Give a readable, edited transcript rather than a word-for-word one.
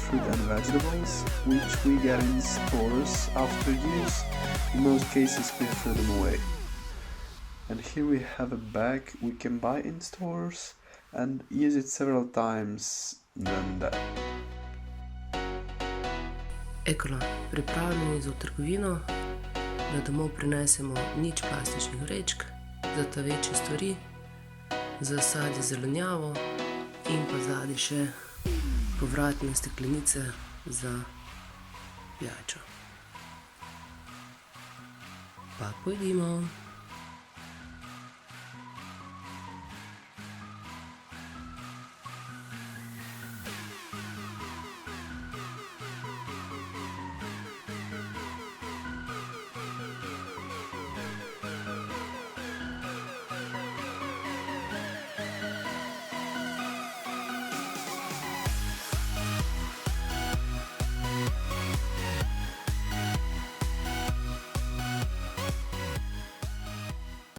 fruit and vegetables, which we get in stores after use. In most cases we throw them away. And here we have a bag we can buy in stores and use it several times than that. Ekolo, pripravljeni za v trgovino, da domov prinesemo nič plastičnih vrečk, za ta večje stvari, za sadje, zelenjavo in pa zadaj še povratne steklenice za pijačo. Pa pojdimo!